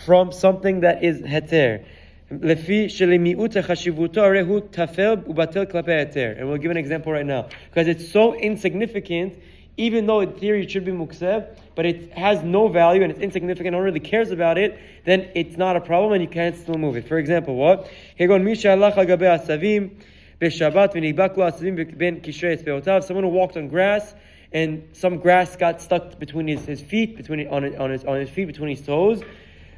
from something that is heter. Lefi shelimiut chashivuto arehu tafel ubatel klape heter. And we'll give an example right now. Because it's so insignificant, even though in theory it should be muktzeh, but it has no value and it's insignificant, no one really cares about it, then it's not a problem and you can't still move it. For example, what? Someone who walked on grass and some grass got stuck between his feet, on his feet, between his toes.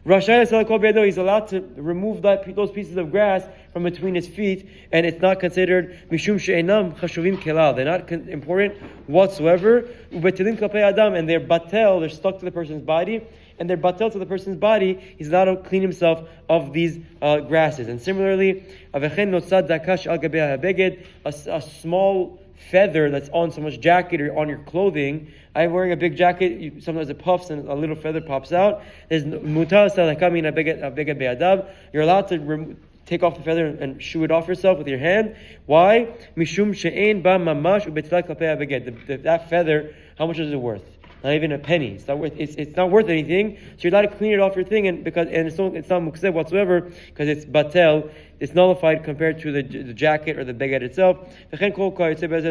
He's allowed to remove those pieces of grass from between his feet, and it's not considered mishum she'enam chashuvim kelal. They're not important whatsoever. And they're batel, they're stuck to the person's body, and they're batel to the person's body. He's allowed to clean himself of these grasses. And similarly, a small feather that's on someone's jacket or on your clothing. I'm wearing a big jacket, sometimes it puffs and a little feather pops out. You're allowed to take off the feather and shoo it off yourself with your hand. Why? That feather, how much is it worth? Not even a penny. It's not worth. It's not worth anything. So you're allowed to clean it off your thing, and it's not muktzeh whatsoever because it's batel. It's nullified compared to the jacket or the beged itself.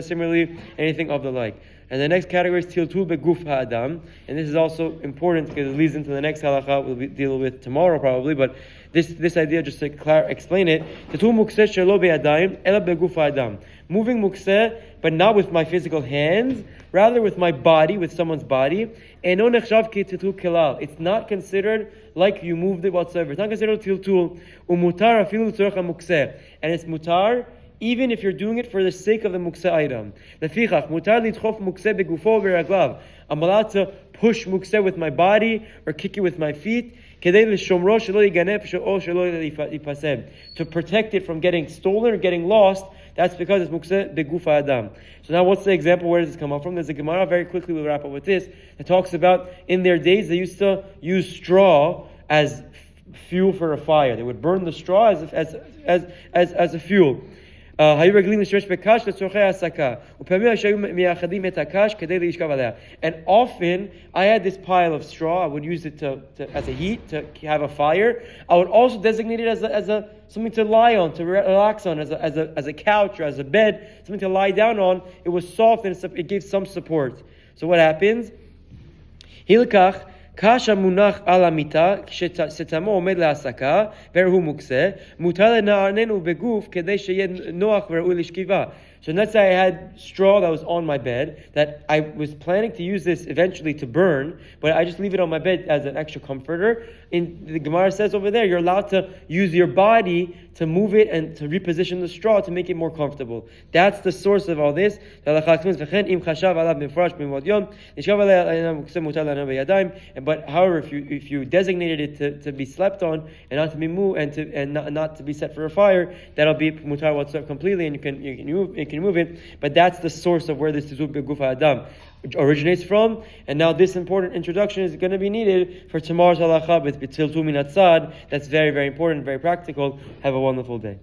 Similarly, anything of the like. And the next category is Tiltul BeGuf ha'adam, and this is also important because it leads into the next halacha we'll deal with tomorrow probably. But this idea, just to explain it, Tiltul Muktzeh shelo be'adayim ela BeGuf ha'adam. Moving muktzeh, but not with my physical hands, rather with my body, with someone's body. Eno nechshav ki tiltul kelal. It's not considered like you moved it whatsoever. It's not considered tiltul. Umutar afilu tzorach muktzeh, and it's mutar even if you're doing it for the sake of the muktzeh item. Lefichach mutar lidchof muktzeh begufo beraglav. I'm allowed to push muktzeh with my body or kick it with my feet. To protect it from getting stolen or getting lost. That's because it's muktzeh beguf adam. So now what's the example? Where does this come up from? There's a Gemara, very quickly we'll wrap up with this. It talks about in their days they used to use straw as fuel for a fire. They would burn the straw as a fuel. And often I had this pile of straw. I would use it as a heat to have a fire. I would also designate it as a something to lie on, to relax on, as a couch or as a bed, something to lie down on. It was soft and it gave some support. So what happens? Hilchot Kasha munach ala mita כשסתמו עומד להסקה והוא מוקצה מותר לנעננו בגוף כדי שיהיה נוח וראוי לשכיבה. So let's say I had straw that was on my bed that I was planning to use this eventually to burn, but I just leave it on my bed as an extra comforter. In the Gemara says over there, you're allowed to use your body to move it and to reposition the straw to make it more comfortable. That's the source of all this. But however, if you designated it to be slept on and not to be moved and not to be set for a fire, that'll be mutar whatsoever completely, and you can move it. But that's the source of where this Tiltul BeGuf ha'adam originates from. And now this important introduction is going to be needed for tomorrow's halacha with Tiltul min hatzad. That's very, very important, very practical. Have a wonderful day.